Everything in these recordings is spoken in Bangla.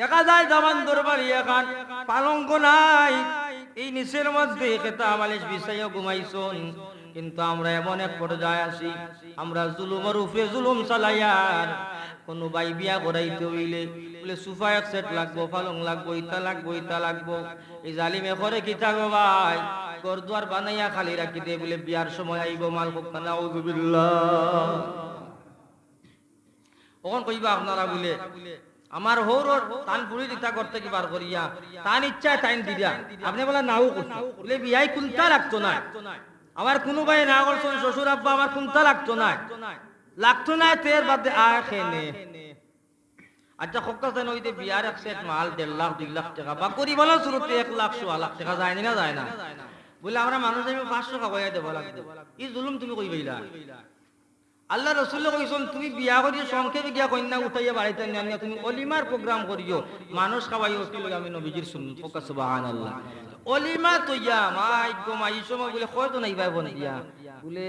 দেখা যায় জামান দরবারি এখন পালঙ্ক নাই, এই নিচের মধ্যে খেতা মালিশ বিছাইয়া ঘুমাইছুন। কিন্তু আমরা এমন এক পর্যায়ে আসি, আমরা জুলুমের উপরে জুলুম চালাইয়ার। কোনো ভাই বিয়া করাইতে হইলে বলে সোফা এক সেট লাগবো, পালং লাগবো, ইটা লাগবো, ইটা লাগবো। এই জালিমে করে কি থাকবো ভাই, ঘর দুয়ার বানাইয়া খালি রাখি দে, বলে বিয়ার সময় আইব মাল হোক না। নাউযুবিল্লাহ। কখন কইবা আপনারা বলে আমার হৌর তান পুরি দিতা করতে কি বার করিয়া তান ইচ্ছা টাইম দিরা, আপনি বলে নাও বলে বিয়াই কুনতা লাগতো না। আমার কোনো ভাই না করছেন, শ্বশুর আব্বা আমার কুনতা লাগতো না তের বাদে আয় খেনে। আচ্ছা খক্কাছেন ওই যে বিয়ার এক সেট মাল 1.5 লাখ 2 লাখ টাকা বা করি বলো শুরুতে 1 লাখ 1.5 লাখ টাকা যায় না যায় না, বলে আমরা মানুষ আমি 500 খাওয়াই দেবো লাগবে। এই জুলুম তুমি কইবাইলা? আল্লাহ রসুল কইছেন তুমি বিয়া করিও সংক্ষেপে গিয়া কন্যা উঠাইয়া বাড়িতে নিয়া তুমি অলিমার প্রোগ্রাম করিও, মানুষ খাওয়াইও। কি আমি নবীজির সুন্নাত, সুবহানাল্লাহ। অলিমা তৈয়া মাই গো মাই সময় বলে কয়তো নাই ভাই বোন দিয়া বলে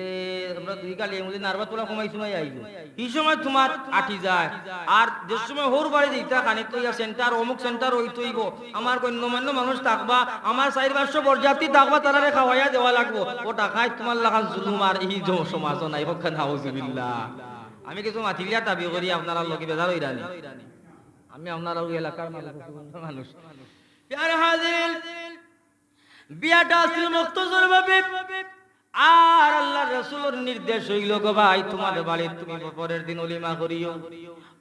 আমরা দুই কালি বলে নারবা তোলা কমাই সময় আইব, এই সময় তোমার আটি যায়। আর যে সময় হোর বাড়ি দিতা খানিক তৈয়া সেন্টার অমুক সেন্টার ওই তৈব, আমার গণ্যমান্য মানুষ থাকবা, আমার 4-500 বরযাত্রী থাকবা, তারারে খাওয়াইয়া দেওয়া লাগবো। ও টাকায় তোমার লাগান জুলুম আর এই সমাজ নাই হোক। নাউযুবিল্লাহ। আমি কিছু মাথিলিয়া দাবি করি আপনারা লোকে বেজার হইরানি, আমি আপনারা এলাকার মানুষ। প্যারে হাজির, বিয়াটা আসল মুক্তজর ভাবে। আর আল্লাহর রাসূলের নির্দেশ হইল গো ভাই তোমাদের বাড়ি তুমি পরের দিন অলিমা করিও।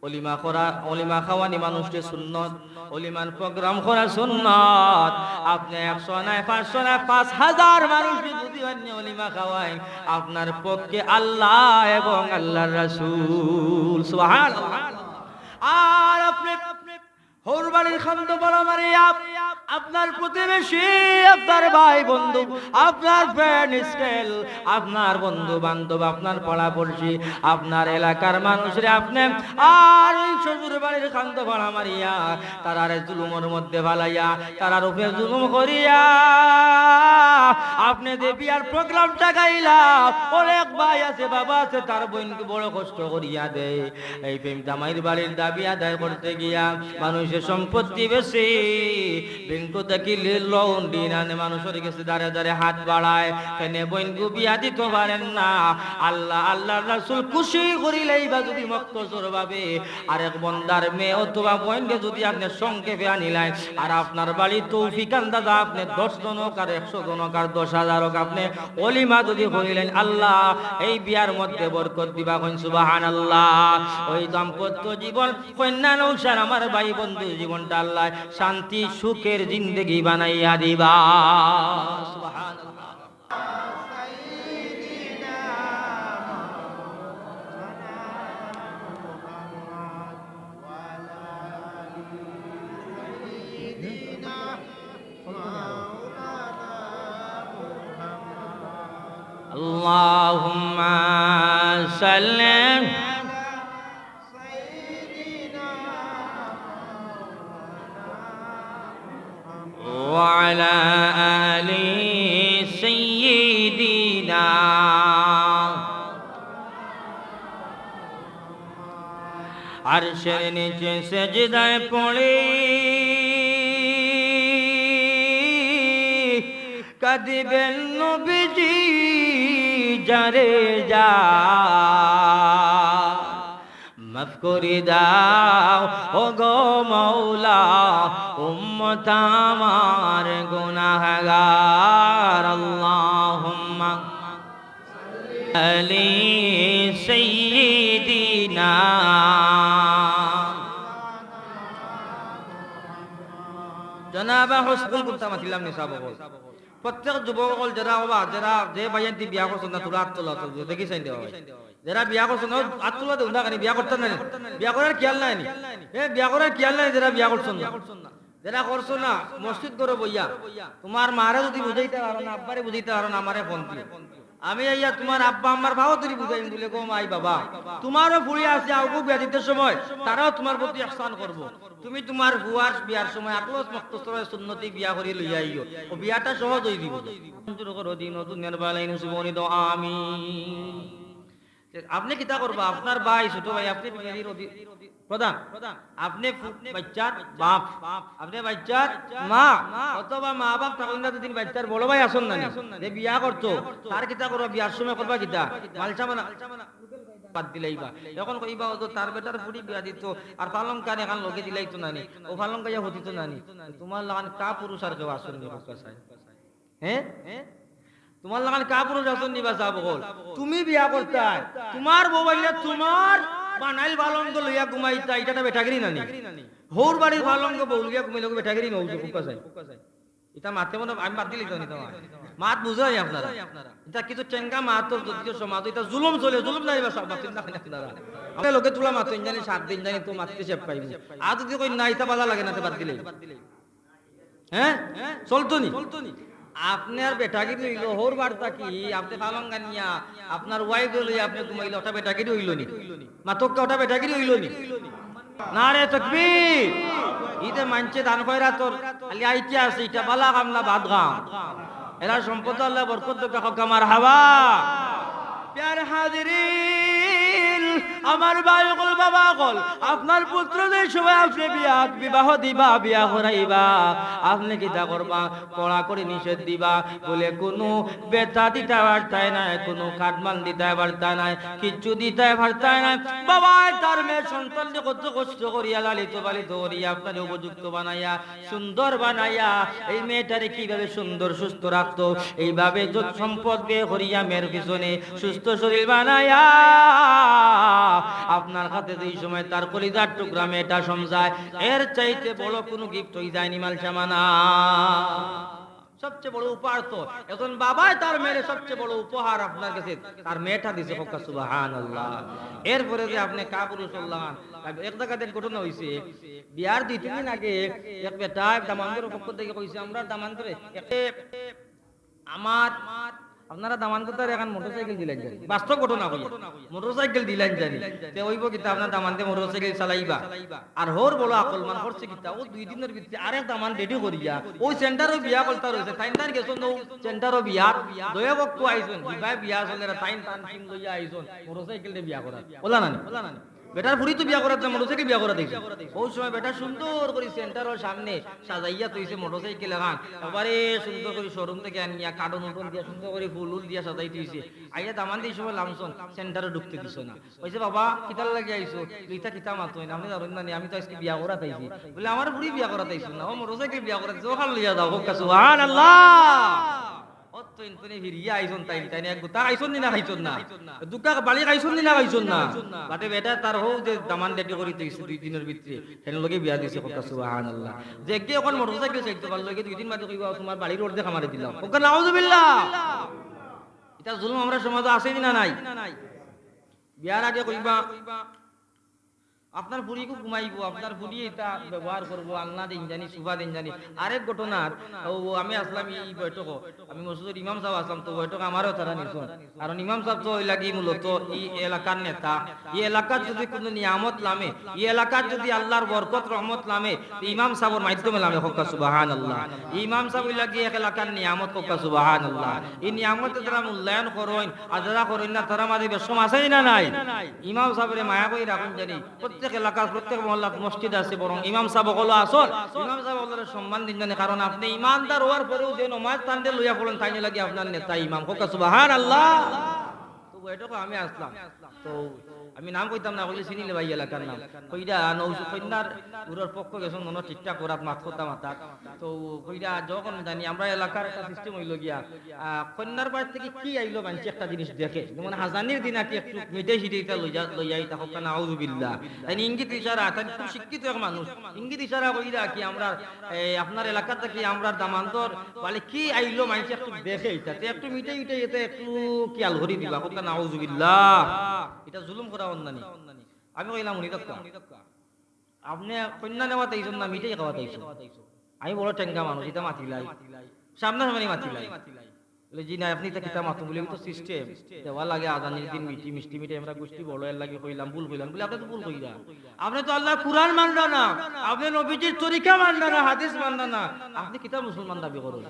অলিমা করা, অলিমা খাওয়ানি মানুষকে সুন্নত, অলিমান প্রোগ্রাম করা সুন্নত। আপনি 100 নয় 500 নয় 5000 মানুষকে যদি অলিমা খাওয়াই, আপনার পক্ষে আল্লাহ এবং আল্লাহর রাসূল সুবহানাল্লাহ। আর আপনি হোর বাড়ির খাদ্য বলা মারিয়া আপনার প্রতিবেশী, আপনার ভাই বন্ধু, আপনার ফ্রেন্ড স্কেল, আপনার বন্ধু বান্ধব, আপনার পড়াপড়শি, আপনার এলাকার মানুষরে আপনি আর ওই শ্বশুর বাড়ির খাদ্য বলা মারিয়া তারারে জুলুমের মধ্যে ফালাইয়া তারার উপরে জুলুম করিয়া আপনি যে বিয়ার প্রোগ্রামটা গাইলা, অনেক ভাই আছে বাবা আছে তার বোনকে বড় কষ্ট করিয়া দেয়। এই প্রেম জামাইর বাড়ির দাবি আদায় করতে গিয়া মানুষের সম্পত্তি বেশি ব্যাংক থেকে লোন দিন আনে, মানুষের কাছে দাঁড়ে দাঁড়ে হাত বাড়ায়, কেনে বোনকে বিয়া দিতে পারেন না। আল্লাহ আল্লাহর রাসূল খুশি করিলেই বা যদি মুক্তসর ভাবে আরেক বন্দার মেয়ে অথবা বোনকে যদি আপনি সংক্ষেপে আনিলেন, আর আপনার বাড়ি তৌফিক আন্দাজা আপনি 10 জনক আর 100 জনক আর 10,000 আপনি অলিমা যদি করিলেন, আল্লাহ এই বিয়ার মধ্যে বরকত দিবা। কইন সুবহানাল্লাহ। ওই দাম্পত্য জীবন কন্যা নৌসার আমার ভাই বন্ধু জীবনটা আল্লাহ শান্তি সুখের জিন্দেগি বানাইয়া দিবা। সুবহানাল্লাহ। আল্লাহুম্মা সাল্লি وعلى آل سيدنا আরশের নিচে সেজদায় পড়ে কাঁদিবেন নবীজি যারে যা মাফ করে দাও ও গো মওলা উম্মত আমার গুনাহগার। আল্লাহুম্মা আলি সাইয়্যিদিনা জনাব হুসনুল কুতামা ছিলাম নিসাব বল প্রত্যেক যুবক যারা বাবা যারা যে ভাইয়ান্তি বিয়া করছেন না তোরা আত্মলা দেখি চাই দেওয়া হয়, যারা বিয়া করছেন আত্মলা দেব না, বিয়া করতেন না, বিয়া করার খেয়াল নাই, বিয়া করার খেয়াল নাই, যারা বিয়া করছেন না, যারা করছো না মসজিদ করো বইয়া তোমার মারে যদি বুঝাইতে পারো না, আব্বারে বুঝাইতে পারো না, আমারে ফোন দিও, আমি আইয়া তোমার আব্বা আম্মার ভাও তুই বুঝাইম বলে গো মাই বাবা তোমারও ফুড়ি আছে আউগো বিয়া দিতে সময় তারাও তোমার প্রতি ইহসান করব। তুমি তোমার বুয়ার বিয়ার সময় আকলস মক্তসরের সুন্নতি বিয়া করি লইয়া আইও, ও বিয়াটা সহজ হই দিব। মঞ্জুর করো দিন দুনিয়ার বালাইন সুবনি দো আমিন। আপনি কিতা করবা, আপনার ভাই ছোট ভাই, আপনি ফ্যামিলির প্রধান, আপনি বাচ্চার বাপ, আপনি বাচ্চার মা, অথবা মা বাপ থাকুন না দুদিন বাচ্চার বড় ভাই আসুন না যে বিয়া করতো, তার কিতা করবা, বিয়ার সময় করবা কিতা মালসা মানা বাদ দিলাইবা। এখন কইবা ও তো তার বেটার ফুড়ি বিয়া দিত আর পালং কান এখন লগে দিলাইতো নানি, ও পালং কাইয়া হতিত নানি, তোমার লাগান কা পুরুষ আর কেউ আসুন নি বাসায়? হ্যাঁ, তোমার লাগান কা পুরুষ আসুন নি বাসা বল? তুমি বিয়া করতা, তোমার মোবাইলে তোমার বানাইল পালঙ্গ লইয়া ঘুমাইতা, এটা বেটাগিরি নানি? হোর বাড়ির পালঙ্গ বউ লইয়া ঘুমাইলে বেটাগিরি নৌছে কুকা চাই? এটা মাতে মনে আমি বাদ দিলি তো নি, তোমার মাত বুঝাই আপনারা, এটা কিছু চেঙ্গা মাতর যদিও সমাজ, এটা জুলুম চলে, জুলুম নাই বাসা বাতিল না আপনারা। আপনি লোকে তুলা মাতো জানি 7 দিন জানি তো মাততে চেপ পাইবো, আর যদি কই না এটা বাধা লাগে না বাদ দিলে, হ্যাঁ চলতো নি? আপনার বেটাগিরি হইল হোর বার্তা কি, আপনি পালঙ্গা নিয়া আপনার ওয়াইফ লইয়া আপনি ঘুমাইলে ওটা বেটাগিরি হইল নি? মাতক ওটা বেটাগিরি হইল নি? না রে তাকবীর, ইতে মানছে দান কইরা তোর খালি আইতে আছে, এটা বালা কামলা বাদ গাম, এরা সম্পদ আল্লাহ বরকত দেবে কামার হাওয়া। প্যারে হাজিরিন, আমার ভাই কল বাবা কল, আপনার পুত্রদের সবাই আপনি বিবাহ দিবা, বিয়া করাইবা, আপনি কিতা করবা? কড়া করে নিষেধ দিবা, বলে কোনো বেতা দিতে পারতায় না, কোনো কাটমান দিতে পারতায় না, কিচ্ছু দিতে পারতায় না। বাবা তার মেয়ে সন্তানকে কত কষ্ট করিয়া লালিত পালিত করিয়া আপনার উপযুক্ত বানাইয়া সুন্দর বানাইয়া এই মেয়েটারে কিভাবে সুন্দর সুস্থ রাখতো, এইভাবে যত সম্পদ বিয়ে করিয়া মেয়ের পিছনে সুস্থ শরীর বানাইয়া আপনার হাতে এই সময় তার কলিজার টুকরা মেয়েটা সমঝায়, এর চাইতে বড় কোনো গিফট হয়ে যায়নি মালসামানা। সবচেয়ে বড় উপহার তো এখন বাবাই তার মেয়ের সবচেয়ে বড় উপহার আপনার কাছে তার মেয়েটা দিছে, সুবহানাল্লাহ। এরপরে যে আপনি কাপুরুল্লাহ এক জায়গাতে ঘটনা হইছে, বিয়ার 2-3 দিন আগে এক বেটা দামান্তরের পক্ষ থেকে কইছে, আমরা দামান্তরে আমার আপনারা দামান্তর এখন মোটরসাইকেল দিলেন জানি, বাস্তব ঘটনা কই, মোটরসাইকেল দিলেন জানি তে ওইব কিতা আপনার দামান্তে মোটরসাইকেল চালাইবা, আর হোর বড় আকলমান করছে কিতা ও 2 দিনের ভিতরে আরেক দামান রেডি করিয়া ওই সেন্টারও বিয়া করতে রইছে, তাইনদার গেছন ও সেন্টারও বিয়া দয়া বক্ত আইছন, বিবাহ বিয়া চলে তাইন তান সিং লইয়া আইছন মোটরসাইকেল দিয়ে বিয়া করা ওলা না বেটার ফুড়ি তো বিয়া করার জন্য মোটরসাইকেল বিয়া করা দেখছি। ওই সময় বেটা সুন্দর করে সেন্টারের সামনে সাজাইয়া তৈছে মোটরসাইকেল এখন এবারে সুন্দর করে শোরুম থেকে আনিয়া কার্টন উটন দিয়া সুন্দর করে ফুল উল দিয়া সাজাই তৈছে, আইয়া দামান দিয়ে সময় লামছন সেন্টারে ঢুকতে দিছ না। কইছে বাবা কিতার লাগি আইছো, তুইটা কিতা মাতো না, আমি জানেন না আমি তো আজকে বিয়া করা তাইছি, বলে আমার ফুড়ি বিয়া করা তাইছ না, ও মোটরসাইকেল বিয়া করা জোখান লইয়া দাও হোক সুবহানাল্লাহ। অত্যন্ত ফিরিয়া আইছন তাই তাই এক গুতা আইছন না খাইছন না, দুকা বালি খাইছন না খাইছন না, বাটে বেটা তার হও যে দামান ডেটি করি দিছে 2 দিনের ভিতরে হেন লগে বিয়া দিছে কথা সুবহানাল্লাহ। যে কে এখন মোটরসাইকেল চাইতে পারল লগে 2 দিন বাদে কইবা তোমার বাড়ির রোড দেখা মারি দিলাম, ওকে নাউজুবিল্লাহ। এটা জুলুম আমরা সমাজে আছে না নাই? বিয়ার আগে কইবা আপনার বুড়িকে ঘুমাইবো, আপনার বুড়ি এটা ব্যবহার করবো, আল্লাহ দিন জানি সুভা দিন জানি। আরেক ঘটনার আমি আসলাম এই বৈঠক, আমি মসজিদের ইমাম সাহেব আসলাম, তো বৈঠক আমারও তারা নিছন, কারণ ইমাম সাহেব তো ওই লাগি মূলত এই এলাকার নেতা, এই এলাকার যদি কোনো নিয়ামত লামে, এই এলাকার যদি আল্লাহর বরকত রহমত লামে ইমাম সাহেবের মাধ্যমে লামে হক্কা সুবহানাল্লাহ। ইমাম সাহেব ওই লাগি এক এলাকার নিয়ামত হক্কা সুবহানাল্লাহ। এই নিয়ামত যারা মূল্যায়ন করেন আর যারা করেন না তারা মাঝে বেশম আছেই না নাই? ইমাম সাহেবের মায়া করে রাখুন জানি, প্রত্যেক এলাকার প্রত্যেক মহল্লাত মসজিদ আছে, বরং ইমাম সাহেব হলো আসল, ইমাম সাহেব হলো সম্মান দিন জানে, কারণ আপনি ইমানদার হওয়ার পরেও যে নমাজ তান্ডে লইয়া পড়েন তাই লাগি আপনার নেতা ইমাম হোক সুবহানাল্লাহ। তো বৈঠক আমি আসলাম, তো আমি নাম কইতাম না, কইলে চিনিলে ভাই এলাকার নাম কইরা নৌসু কন্যার পুরোর পক্ষ গেছেন মনে ঠিকঠাক করাত মাত কথা মাতা, তো কইরা যখন জানি আমরা এলাকার একটা সিস্টেম হইল গিয়া কন্যার বাড়ি থেকে কি আইলো মানছি একটা জিনিস দেখে, যেমন হাজানির দিন আর কি একটু মিটাই সিটাইটা লইয়া তখন নাউজুবিল্লাহ, তাই ইঙ্গিত ইশারা, তাই খুব শিক্ষিত এক মানুষ, ইঙ্গিত ইশারা কইরা কি আমরা আপনার এলাকার থেকে আমরা দামান্তর বলে কি আইলো মানছি একটু দেখে, এটাতে একটু মিটাই উঠে এতে একটু কি আলহরি দিবা কথা নাউজুবিল্লাহ, এটা জুলুম করা অন্যানি। আমি কইলাম উনি দক্কা আপনি কন্যা নেওয়া তাইছেন না মিটাই খাওয়া তাইছেন, আমি বড় টেঙ্গা মানুষ, এটা মাতিলাই সামনে সামনে মাতিলাই বলে জি না আপনি এটা কিতা মাতুম বলে তো সিস্টেম দেওয়া লাগে আজানের দিন মিটি মিষ্টি মিটে আমরা গোষ্ঠী বড় এর লাগে কইলাম ভুল কইলাম বলে আপনি তো ভুল কইরা, আপনি তো আল্লাহ কুরআন মাননা না, আপনি নবীজির তরিকা মাননা না, হাদিস মাননা না, আপনি কিতা মুসলমান দাবি করেন।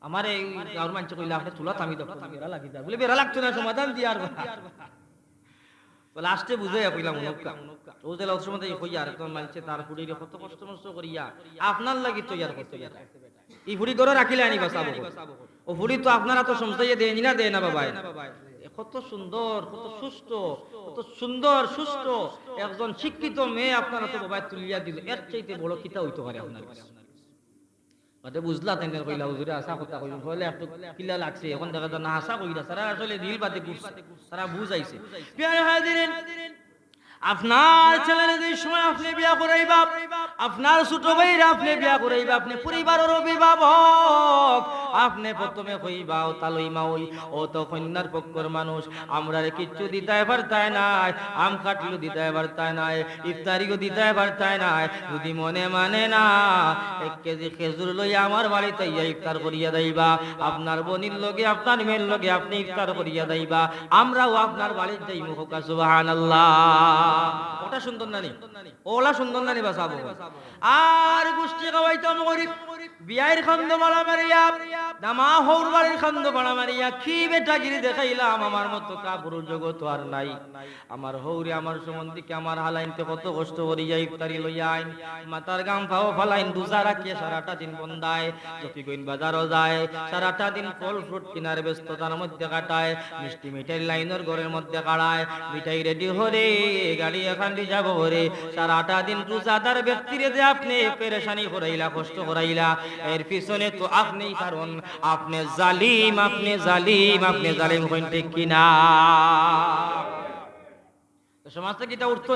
আমার এই গাঁর মানুষ কইলা আপনি তুলা থামি দক্ষ বেড়া লাগি যা বলে বেড়া লাগতো না সমাধান দিয়ার লাস্টে বুঝাই কইলাম অনুকা ও যে লক্ষ্য মধ্যে কইয়া আর একদম মানছে তার ফুড়িরে কত কষ্ট মষ্ট করিয়া আপনার লাগি তৈয়ার করতে বেটা এই ফুড়ি করে রাখিলে আনি বাঁচাবো ও ফুড়ি তো আপনারা তো সমঝাইয়ে দেয়নি না দেয় না বাবা কত সুন্দর কত সুস্থ কত সুন্দর সুস্থ একজন শিক্ষিত মেয়ে আপনারা তো বাবা তুলিয়া দিল এর চাইতে বড় কিতা হইতে পারে আপনার কাছে মানে বুঝলা তাই কইলা হুজুরে আশা কথা কইলাম বলে একটু কিলা লাগছে এখন দেখা যায় না আশা কইরা সারা আসলে দিল বাদে করছে সারা বুঝাইছে প্রিয় হাজিরিন আপনার ছেলের যে সময় আপনি বিয়া করাইবা আপনার ছোট ভাইরা আপনি বিয়া করাইবা আপনি পরিবারের অভিভাবক আপনি প্রথমে কইবা ও তালইমা ওই ও তো কন্যার পক্ষর মানুষ আমরা কিচ্ছু দিতে পারতাই নাই আম কাটলো দিতে পারতাই নাই ইফতারিও দিতে পারতাই নাই যদি মনে মানে না 1 কেজি খেজুর লই আমার বাড়িতে ইফতার করিয়া দেইবা আপনার বোনের লগে আপনার মেয়ের লগে আপনি ইফতার করিয়া দেইবা আমরাও আপনার বাড়িতে যাইমু হোকা সুবহানাল্লাহ ওটা সুন্দর নানি ওলা সুন্দর নানি বাসাবো আর গোষ্ঠী খাওয়াইতাম গরিব বিয়ার খন্দ বলা মারিয়া দামা হৌর বাড়ির খন্দ বলা মারিয়া কি বেটাগিরি দেখাইলাম আমার মতো কাপুরুর জগৎ আর নাই আমার হৌরে আমার সম্বন্ধীকে আমার হালাইনতে কত কষ্ট করিয়া ইফতারি লইয়া আইন মাতার গাম ফাও ফালাইন দুজা রাখিয়ে সারাটা দিন বন্ধায় জফিগইন বাজারও যায় সারাটা দিন ফল ফ্রুট কিনার ব্যস্ততার মধ্যে কাটায় মিষ্টি মিঠাই লাইনের ঘরের মধ্যে কাড়ায় মিঠাই রেডি হরে গাড়ি এখান দিয়ে যাবো হরে সারাটা দিন রোজাদার ব্যক্তিরে যে আপনি পেরেশানি করাইলা কষ্ট করাইলা এর পিছনে তো আপনিই কারণ আপনি জালিম আপনি জালিম আপনি জালিম হইন ঠিক কিনা সমাজ থেকে এটা উঠতো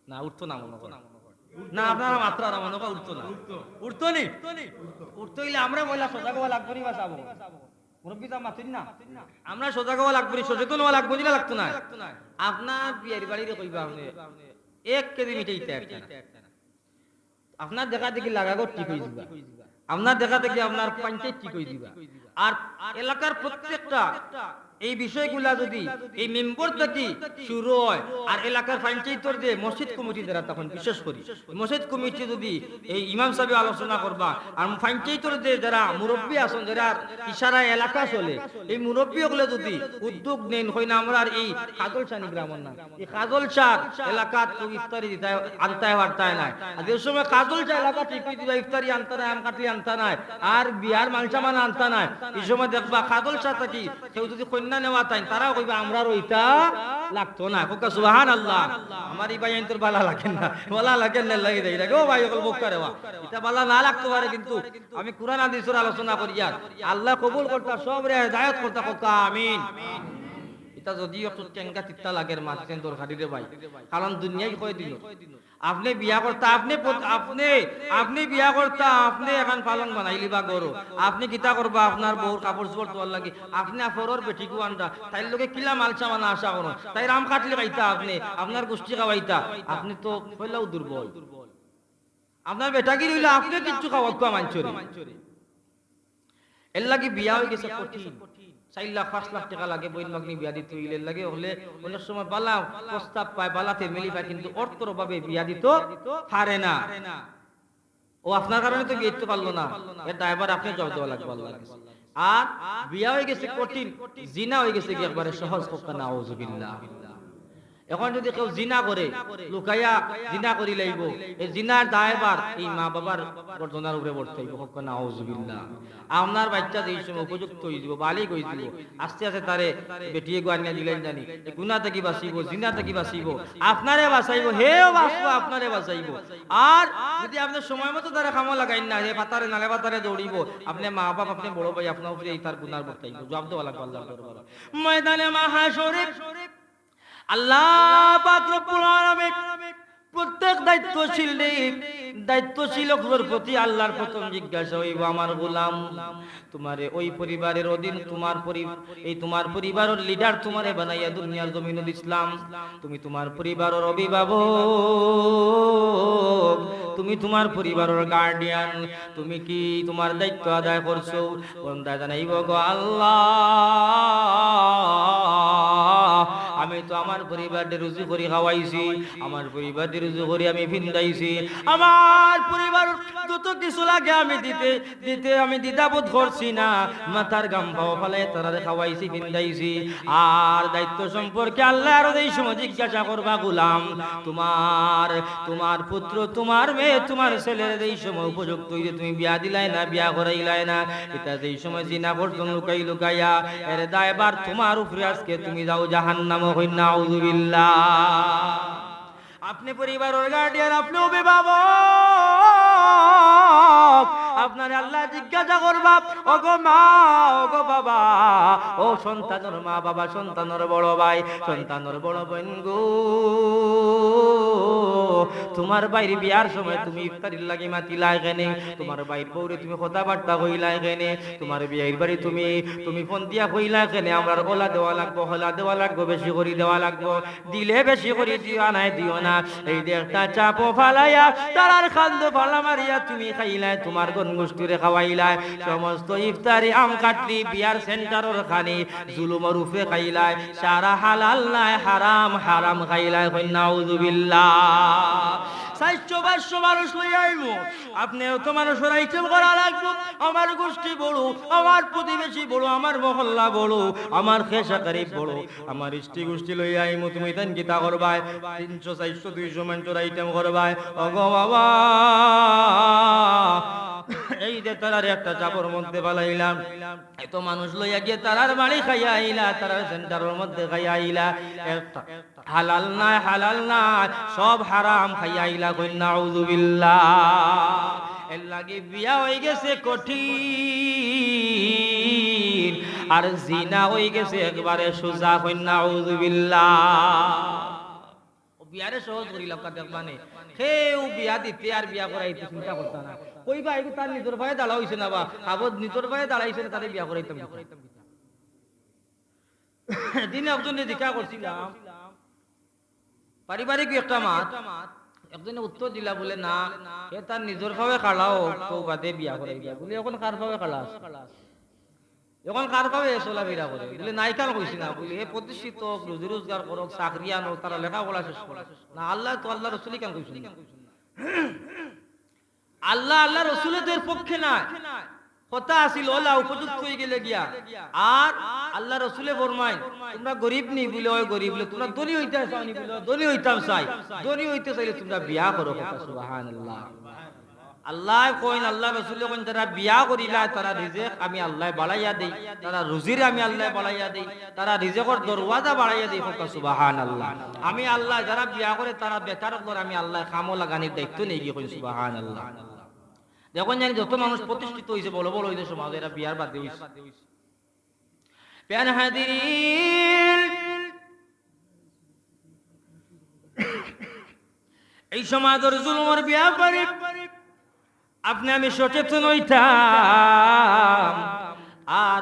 না উঠতো না মনে করেন না আপনারা মাত্র আর মনে করেন উঠতো না উঠতো হইলে আমরা বলা সজাগ হওয়া লাগবো বা যাবো মুরব্বীটা মাতিন না আমরা সজাগ হওয়া লাগবো সচেতন হওয়া লাগবো না লাগতো না আপনার বিয়ের বাড়িতে কইবা আপনি 1 কেজি মিঠাই আপনার দেখা দেখি লাগাগো ঠিক হয়ে যাবে আপনার দেখা দেখি আপনার পঞ্চায়েত ঠিক হয়ে দিবা আর এলাকার প্রত্যেকটা এই বিষয়গুলা যদি এই মেম্বার থেকে শুরু হয় আর এলাকার পঞ্চায়েতের যে মসজিদ কমিটি যারা তখন বিশেষ করি মসজিদ কমিটি যদি এই ইমাম সাহেব আলোচনা করবা আর পঞ্চায়েতের যে যারা মুরব্বী আছেন যারা ইশারায় এলাকা চলে এই মুরব্বী হলে যদি উদ্যোগ নেন হয় না আমরা এই কাজল শানি গ্রামের নাম এই কাজল শাহ এলাকা তো ইফতারি দিতে আনতে পারতায় না আর যে সময় কাজল শাহ এলাকা ঠিক হয়ে দিবা ইফতারি আনতে নাই আম কাটলি আনতে নাই আর বিহার মাংসা মানে আনতে নাই এই সময় দেখবা কাজল শাহ থাকি কেউ যদি কন্যা নেওয়া তাই তারাও কইবা আমরা রইতা লাগতো না কোকা সুবহানাল্লাহ আমার এই ভাই আইনতর বালা লাগে না বালা লাগে না লাগি দেই ও ভাই ওগুলো বক্কা রেওয়া এটা বালা না লাগতে পারে কিন্তু আমি কুরআন হাদিসের আলোচনা করি আর আল্লাহ কবুল করতা সব রে হিদায়াত করতা কোকা আমিন এটা যদি একটু টেঙ্গা তিত্তা লাগের মাঝখান দরকারি রে ভাই কারণ দুনিয়ায় কয় দিন আপনি বিয়া করতা আপনি বিয়া করতা আপনি এখন পালন বানাইলি বা গরু আপনি কিতা করবা আপনার বউর কাপড় চোপড় তোয়ার লাগি আপনি আফরর বেটিকু আনটা তাই লোকে কিলা মালচা মানা আশা করো তাই রাম কাটলি খাইতা আপনি আপনার গোষ্ঠী খাওয়াইতা আপনি তো হইলাও দুর্বল আপনার বেটা কি রইলা আপনি কিচ্ছু খাওয়া মানছরে এর লাগি বিয়া হয়ে গেছে কঠিন 4 লাখ 5 লাখ টাকা লাগে বইন মাগনি বিয়া দিতে হইলে লাগে হলে অনেক সময় বালা প্রস্তাব পায় বালা ফ্যামিলি পায় কিন্তু অর্থর ভাবে বিয়া দিতে পারে না ও আপনার কারণে তো বিয়ে দিতে পারলো না এর ড্রাইভার আপনি জবাব দেওয়া লাগবে আল্লাহ আর বিয়া হয়ে গেছে কঠিন জিনা হয়ে গেছে কি একবারে সহজ কথা না আউযুবিল্লাহ এখন যদি কেউ জিনা করে লুকাইয়া জিনা করি লাইব এই জিনার দায়ভার এই মা বাবার গর্দনার উপরে পড়তে হইব হোক না আউযুবিল্লাহ আপনার বাচ্চা যেই সময় উপযুক্ত হয়ে যাব বালিগ হয়ে যাব আস্তে আস্তে তারে বেটিয়ে গোয়ানিয়া দিলেন জানি এই গুনাহ থেকে বাঁচিব জিনা থেকে বাঁচিব আপনারে বাঁচাইব হেও বাঁচবো আপনারে বাঁচাইব আর যদি আপনি সময় মতো তারে খামো লাগাইন না হে পাতারে নালে পাতারে দৌড়িব আপনি মা বাপ আপনি বড় ভাই আপনার উপরে এই তার গুনার বর্তাইব জবাব দেওয়া লাগবে আল্লাহর দরবারে ময়দানে মাহশরে আল্লাহ পাক রব্বুল আলামিন প্রত্যেক দায়িত্বশীলের প্রতি আল্লাহর প্রথম জিজ্ঞাসা হইব আমার গোলাম তোমারে ওই পরিবারের অধীন তোমার পরিবারের লিডার তোমারে বানাইয়া দুনিয়ার জমিনে দিছিলাম তুমি তোমার পরিবারের অভিভাবক তুমি তোমার পরিবারের গার্ডিয়ান তুমি কি তোমার দায়িত্ব আদায় করছো বান্দা জানাইব গো আল্লাহ আমি তো আমার পরিবারকে রুজি করে খাওয়াইছি, আমার পরিবারকে রুজি করে আমি ফিন্দাইছি, আমার পরিবার যত কিছু লাগে আমি আমি দ্বিধাবোধ করছি না, মাথার গাম পাওয়া ফেলে তারা খাওয়াইছি ফিন্দাইছি। আর দায়িত্ব সম্পর্কে আল্লাহ আর এই সময় জিজ্ঞাসা করবা, গোলাম তোমার পুত্র, তোমার মেয়ে, তোমার ছেলের এই সময় উপযুক্ত হইলে তুমি বিয়া দিলাই না, বিয়া করাইলাই না, এটা যেই সময় জিনা করছো লুকাইয়া, এর দায়বার তোমার উপরে, আজকে তুমি যাও জাহান্নামে। হইনা আউযুবিল্লাহ। আপনি পরিবারের গার্ডিয়ান, আপনি অভিভাবক, আপনার আল্লাহ জিজ্ঞাসা করবা, ওগো মা, ওগো বাবা, ও সন্তানের মা বাবা, সন্তানের বড় ভাই, সন্তানের বড় বোন গো, তোমার বাইরে বিয়ার সময় তুমি ইফতারির লাগি মাতিলাই কেনে, তোমার বাইর বউরে তুমি কথাবার্তা কইলাই কেনে, তোমার বিয়ের বাড়ি তুমি ফোন দিয়া কইলাই কেনে, আমরা ওলা দেওয়া লাগবো, হলা দেওয়া লাগবো, বেশি করে দেওয়া লাগবো, দিলে বেশি করে দিও না, দিও না, এই একটা চাপো ফালাইয়া তারার খাদ্য ফালা মারিয়া তুমি খাইলাই, তোমার গনগোষ্ঠীরে খাওয়াইলাই, সমস্ত ইফতারি আম কাটলি বিয়ার সেন্টারের খানি জুলুমের উপরে খাইলাই, সারা হালাল নাই হারাম, হারাম খাইলাই। নাউযুবিল্লাহ। 400-500 মানুষ লইয়া আইবো, আপনিও তো মানুষের আইটেম করা লাগবো, আমার গোষ্ঠী বড়, আমার প্রতিবেশী বড়, আমার মহল্লা বড়, আমার খেসাকারি বড়, আমার ইষ্টি গোষ্ঠী লইয়া আইমু, তুমি তান কিতা করবাই, 300-400-200 মানুষের আইটেম করবাই। ওগো বাবা, এই যে তারার একটা চাপর মধ্যে পালাইলাম, এত মানুষ লইয়া গিয়ে তারার বাড়ি খাইয়া আইলা, তারার সেন্টারের মধ্যে খাইয়া আইলা, একটা হালাল নাই, হালাল নাই, সব হারাম খাইয়া আইলা। কই নাউযুবিল্লাহ। এর লাগি বিয়া হয়ে গেছে কঠিন, আর জিনা হয়ে গেছে একবারে সোজা। কই নাউযুবিল্লাহ। বিয়ারে সহজ করি লোক দেখবানে, কেউ বিয়া দিতে আর বিয়া করাইতে চিন্তা করতা না, কইবা এই তার নিজের ভাই দাঁড়া হইছে না, বা আবদ নিজের ভাই দাঁড়াইছে না, তারে বিয়া করাইতাম। দিনে একজনে জিজ্ঞাসা করছিলাম, পারিবারিক একটা মাত, একজনে উত্তর দিলা বলে না, এ তার নিজের ভাবে কাড়াও, কেউ বাদে বিয়া করাইবা বলে, এখন কার ভাবে কাড়াস, এখন কার ভাবে চলাফেরা করে বলে, নাইকাল কইছি না বলে, এ প্রতিষ্ঠিত রুজি রোজগার করক, চাকরি আনো, তারা লেখাপড়া শেষ করে না, আল্লাহ তো আল্লাহ রসুলি কেন কইছেন না, আল্লাহ রসুলের পক্ষে না, কথা আসিল ওলা উপযুক্ত হয়ে গেলে গিয়া, আর আল্লাহ রসুলে ফরমায় তোমরা গরিব নি বলে, ওই গরিব বলে তোমরা ধনী হইতে চাও নি বলে, ধনী হইতাম চাই, ধনী হইতে চাইলে তোমরা বিয়া করো। সুবহানাল্লাহ। আল্লাহ কইন, আল্লাহ রসুলে কইন, তারা বিয়া করিলা তারা রিজেক আমি আল্লাহ বাড়াইয়া দেই, তারা রুজির আমি আল্লাহ বাড়াইয়া দেই, তারা রিজেকর দরওয়াজা বাড়াইয়া দেই। সুবহানাল্লাহ। আমি আল্লাহ যারা বিয়া করে তারা বেকার করে আমি আল্লাহ কামো লাগানির দায়িত্ব নেই গিয়ে কইন। সুবহানাল্লাহ। দেখুন জানি যত মানুষ প্রতিষ্ঠিত হয়েছে, বড় বড় হয়েছে সমাজ, এরা বিয়ার বাদ দিয়ে প্যান হাদির। এই সমাজের জুলুমের ব্যাপারে আপনি আমি সচেতন হইতাম, আর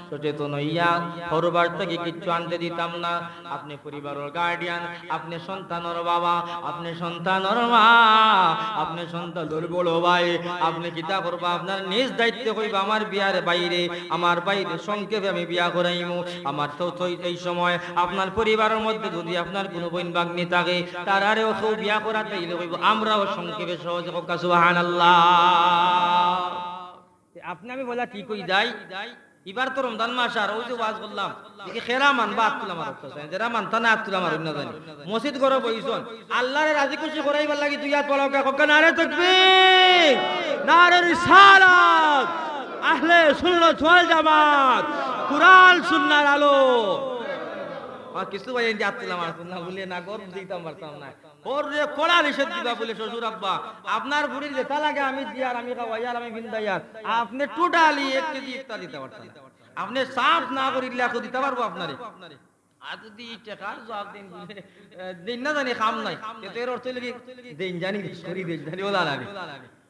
সচেতন হইয়া পরিবার থেকে কিচ্ছু আনতে দিতাম না। আপনি পরিবারের গার্ডিয়ান, আপনি সন্তানের বাবা, আপনি সন্তানের মা, আপনি সন্তানের বড় ভাই, আপনি কিতা করবা, আপনার নিজ দায়িত্ব কইবা, আমার বিয়ার বাইরে, আমার বাইরে সংক্ষেপে আমি বিয়া করাইমু। আমার তো এই সময় আপনার পরিবারের মধ্যে যদি আপনার কোনো বোন বাগ্নি থাকে, তারারেও কেউ বিয়া করাতে কইব, আমরাও সংক্ষেপে সহজে। সুবহানাল্লাহ। আপনি আমি বলা ঠিক হই যাই, এবার তো রমজান মাস, আর ওই যে ওয়াজ করলাম দেখি খেরা মানবা আত্মুলা মারতে চাই, যারা মানতা না আত্মুলা মারুন না জানি, মসজিদ ঘরে বইছন আল্লাহরে রাজি খুশি করাইবার লাগি তুই হাত পলাও কা নারে তাকবীর, নারে রিসালাত, আহলে সুন্নাত ওয়াল জামাত, কুরআন সুন্নাহর আলো। কিছু ভাই আত্মুলা মারতুন না বলে না, গর্ব দিতাম পারতাম না, ওরে কোলা নিষেধ দিবা বলে শ্বশুর আব্বা আপনার বুড়ির যেটা লাগে আমি দিয়ার, আমি খাওয়াই আর আমি বিন্দাইয়ার, আপনি টোটালি 1 কেজি ইফতার দিতে পারতেন, আপনি সাফ না করিলে তো দিতে পারবো আপনারে। আর যদি টাকার জবাব দিন না জানি খাম নাই, তো এর অর্থ হইল কি দিন জানি করি দিন জানি ওলা লাগে।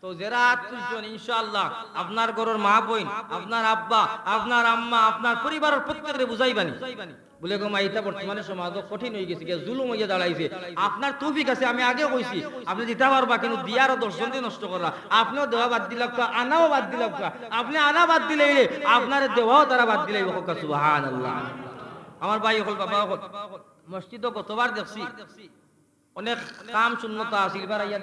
তো যারা আত্মীয়জন ইনশাআল্লাহ আপনার ঘরের মা বোন, আপনার আব্বা, আপনার আম্মা, আপনার পরিবারের প্রত্যেককে বুঝাইবানি বলে গো মা, এটা বর্তমানে সমাজ কঠিন হয়ে গেছে, জুলুম হইয়া দাঁড়াইছে, আপনার তৌফিক আছে, আমি আগে কইছি আপনি দিতে পারবা, কিন্তু দিয়ারও দর্শন দিয়ে নষ্ট করা, আপনিও দেওয়া বাদ দিলাম, আনাও বাদ দিলাম, আপনি আনা বাদ দিলে আপনার দেওয়াও তারা বাদ দিলে। সুবহানাল্লাহ। আমার ভাই হল বাবা হল মসজিদও কতবার দেখছি অনেক কাম শূন্যতা সিলভার আইয়া